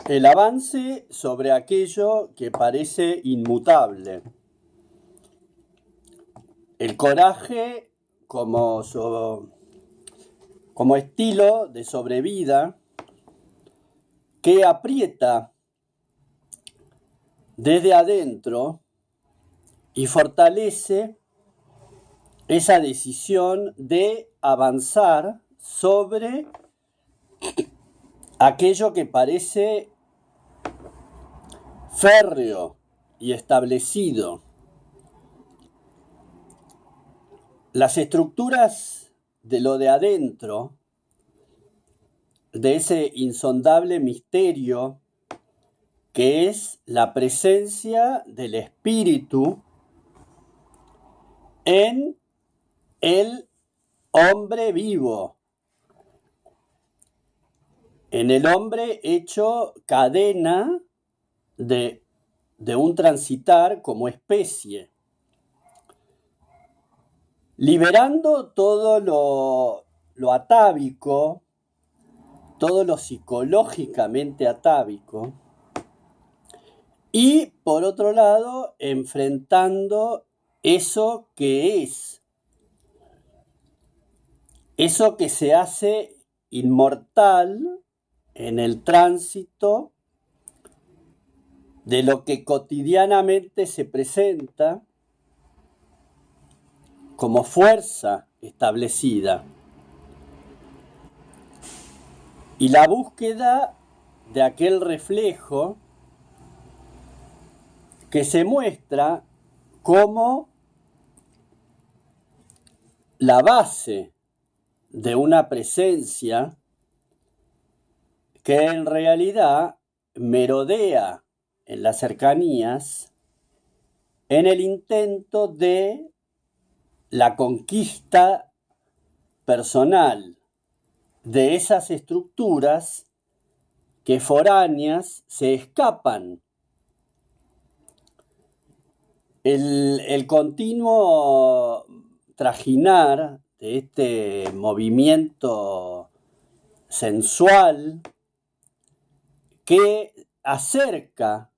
El avance sobre aquello que parece inmutable. El coraje como estilo de sobrevida que aprieta desde adentro y fortalece esa decisión de avanzar sobre aquello que parece férreo y establecido. Las estructuras de lo de adentro, de ese insondable misterio que es la presencia del espíritu en el hombre vivo, en el hombre hecho cadena de un transitar como especie, liberando todo lo atávico, todo lo psicológicamente atávico, y por otro lado, enfrentando eso que es, eso que se hace inmortal en el tránsito de lo que cotidianamente se presenta como fuerza establecida. Y la búsqueda de aquel reflejo que se muestra como la base de una presencia que en realidad merodea en las cercanías en el intento de la conquista personal de esas estructuras que foráneas se escapan. El continuo trajinar de este movimiento sensual que acerca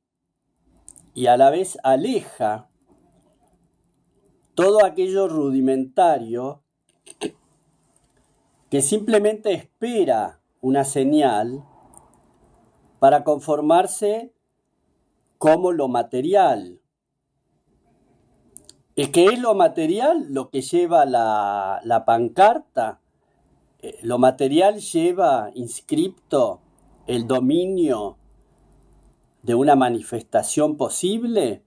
y a la vez aleja todo aquello rudimentario que simplemente espera una señal para conformarse como lo material. Es que es lo material lo que lleva la pancarta. Lo material lleva inscripto el dominio de una manifestación posible.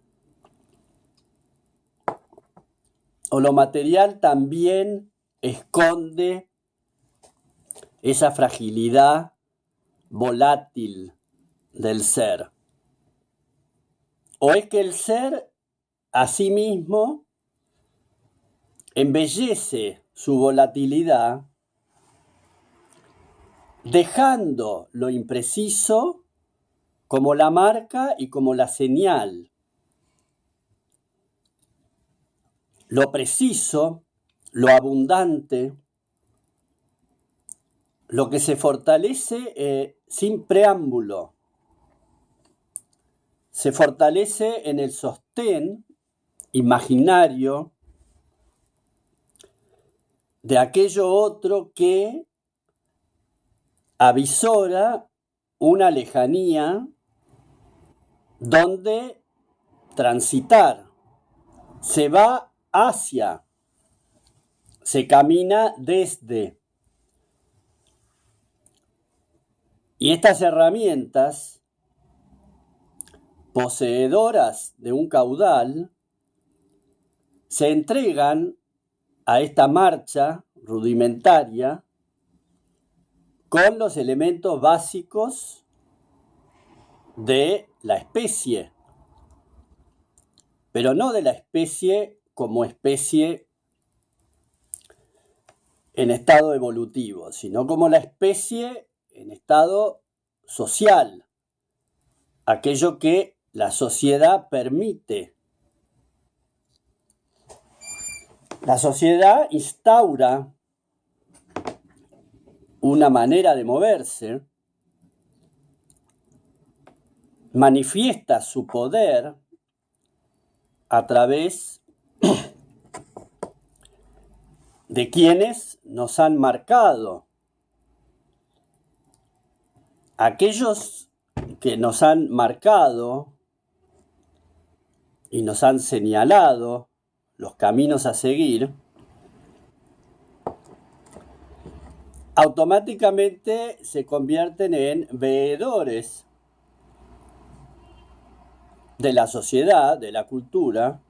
O lo material también esconde esa fragilidad volátil del ser. O es que el ser a sí mismo embellece su volatilidad dejando lo impreciso como la marca y como la señal. Lo preciso, lo abundante, lo que se fortalece sin preámbulo, se fortalece en el sostén imaginario de aquello otro que avisora una lejanía donde transitar. Se va hacia, se camina desde. Y estas herramientas, poseedoras de un caudal, se entregan a esta marcha rudimentaria con los elementos básicos de la especie, pero no de la especie como especie en estado evolutivo, sino como la especie en estado social, aquello que la sociedad permite. La sociedad instaura una manera de moverse manifiesta su poder a través de quienes nos han marcado. Aquellos que nos han marcado y nos han señalado los caminos a seguir, automáticamente se convierten en veedores de la sociedad, de la cultura,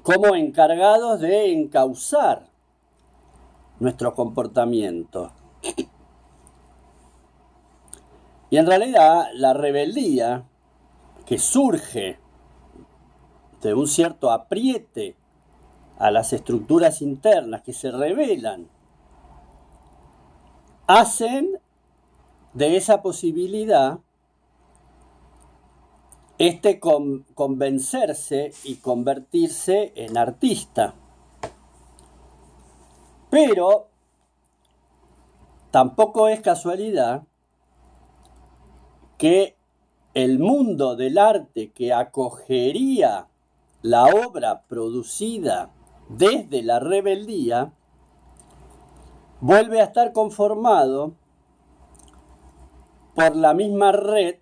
como encargados de encauzar nuestro comportamiento. Y en realidad la rebeldía que surge de un cierto apriete a las estructuras internas que se revelan, hacen de esa posibilidad convencerse y convertirse en artista. Pero tampoco es casualidad que el mundo del arte que acogería la obra producida desde la rebeldía vuelve a estar conformado por la misma red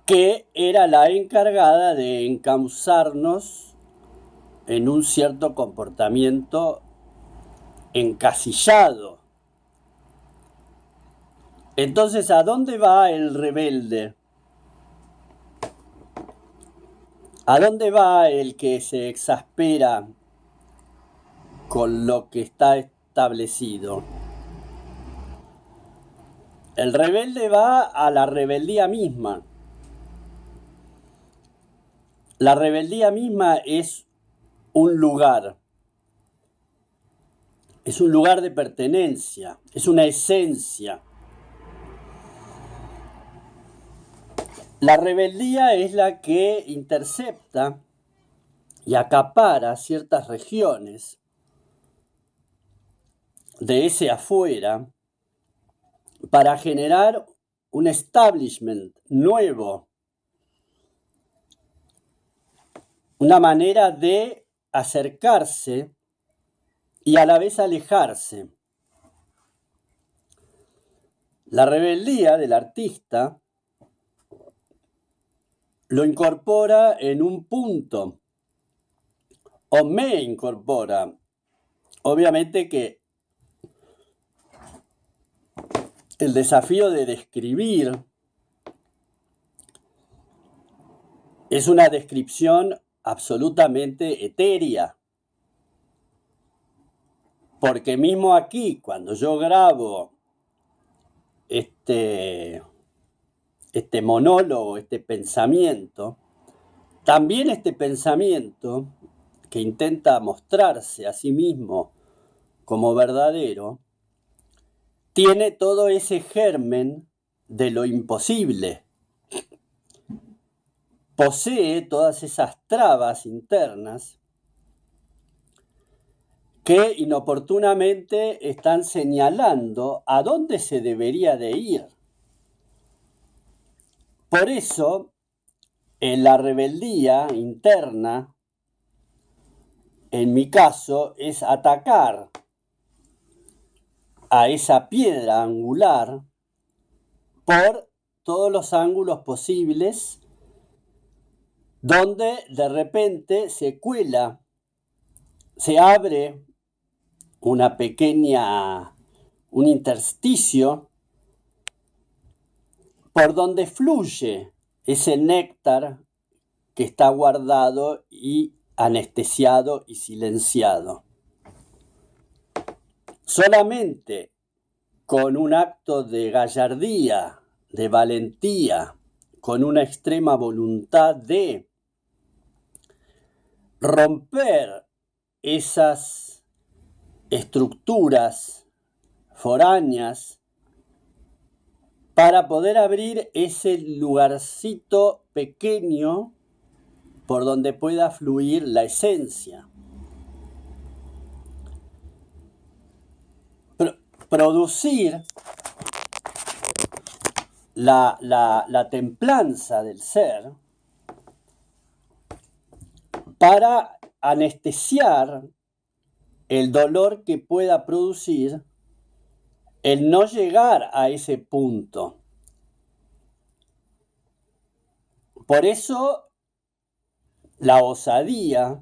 que era la encargada de encauzarnos en un cierto comportamiento encasillado. Entonces, ¿a dónde va el rebelde? ¿A dónde va el que se exaspera con lo que está establecido? El rebelde va a la rebeldía misma. La rebeldía misma es un lugar de pertenencia, es una esencia. La rebeldía es la que intercepta y acapara ciertas regiones de ese afuera para generar un establishment nuevo, una manera de acercarse y a la vez alejarse. La rebeldía del artista lo incorpora en un punto, o me incorpora. Obviamente que el desafío de describir es una descripción absolutamente etérea. Porque mismo aquí, cuando yo grabo este monólogo, este pensamiento, también este pensamiento que intenta mostrarse a sí mismo como verdadero, tiene todo ese germen de lo imposible. Posee todas esas trabas internas que inoportunamente están señalando a dónde se debería de ir. Por eso, en la rebeldía interna, en mi caso, es atacar a esa piedra angular por todos los ángulos posibles, donde de repente se cuela, se abre un intersticio por donde fluye ese néctar que está guardado y anestesiado y silenciado. Solamente con un acto de gallardía, de valentía, con una extrema voluntad de romper esas estructuras foráneas para poder abrir ese lugarcito pequeño por donde pueda fluir la esencia. Producir la templanza del ser para anestesiar el dolor que pueda producir el no llegar a ese punto. Por eso la osadía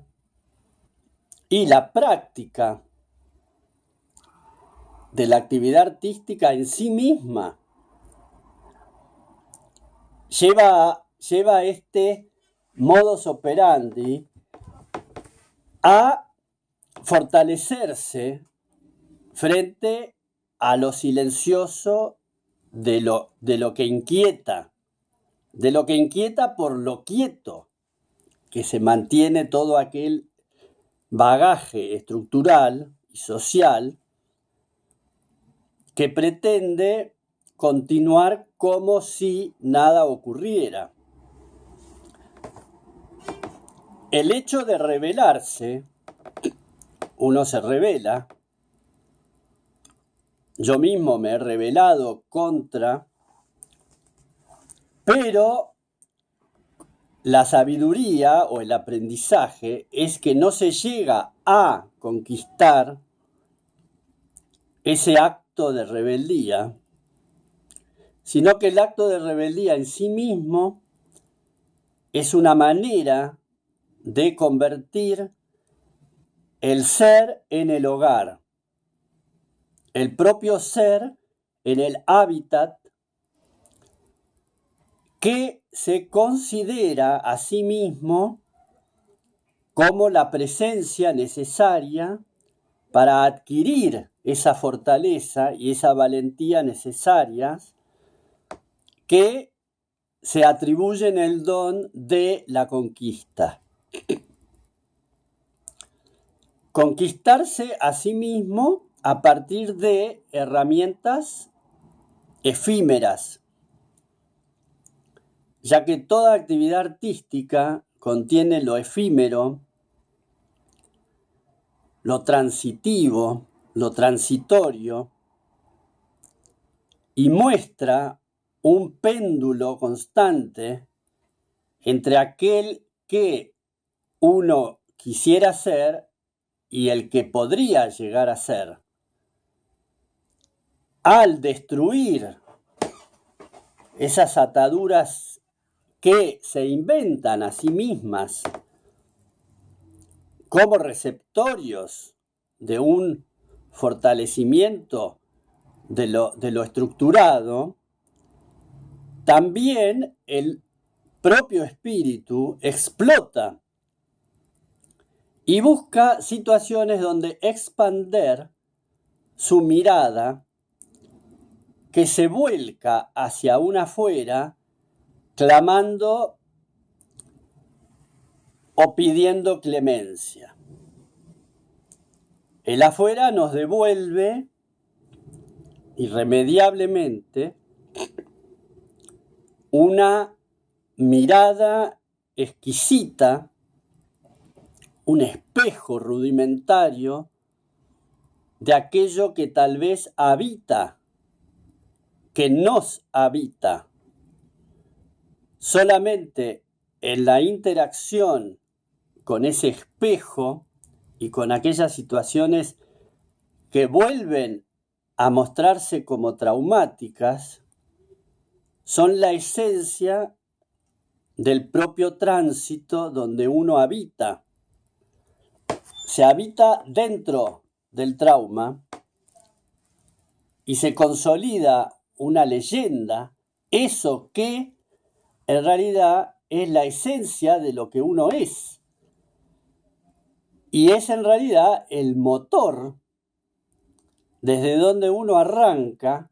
y la práctica de la actividad artística en sí misma lleva este modus operandi a fortalecerse frente a lo silencioso de lo que inquieta, por lo quieto, que se mantiene todo aquel bagaje estructural y social que pretende continuar como si nada ocurriera. El hecho de rebelarse, uno se rebela, yo mismo me he rebelado contra, pero la sabiduría o el aprendizaje es que no se llega a conquistar ese acto de rebeldía, sino que el acto de rebeldía en sí mismo es una manera de convertir el ser en el hogar, el propio ser en el hábitat que se considera a sí mismo como la presencia necesaria para adquirir esa fortaleza y esa valentía necesarias que se atribuyen el don de la conquista. Conquistarse a sí mismo a partir de herramientas efímeras, ya que toda actividad artística contiene lo efímero, lo transitivo, lo transitorio, y muestra un péndulo constante entre aquel que uno quisiera ser y el que podría llegar a ser. Al destruir esas ataduras que se inventan a sí mismas como receptorios de un fortalecimiento de lo estructurado, también el propio espíritu explota y busca situaciones donde expander su mirada, que se vuelca hacia un afuera, clamando o pidiendo clemencia. El afuera nos devuelve irremediablemente una mirada exquisita, un espejo rudimentario de aquello que tal vez habita, que nos habita. Solamente en la interacción con ese espejo y con aquellas situaciones que vuelven a mostrarse como traumáticas, son la esencia del propio tránsito donde uno habita. Se habita dentro del trauma y se consolida una leyenda, eso que en realidad es la esencia de lo que uno es. Y es en realidad el motor desde donde uno arranca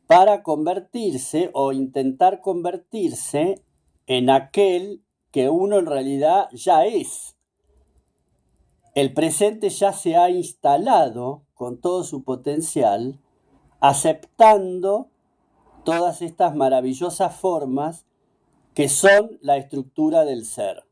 para convertirse o intentar convertirse en aquel que uno en realidad ya es. El presente ya se ha instalado con todo su potencial, aceptando todas estas maravillosas formas que son la estructura del ser.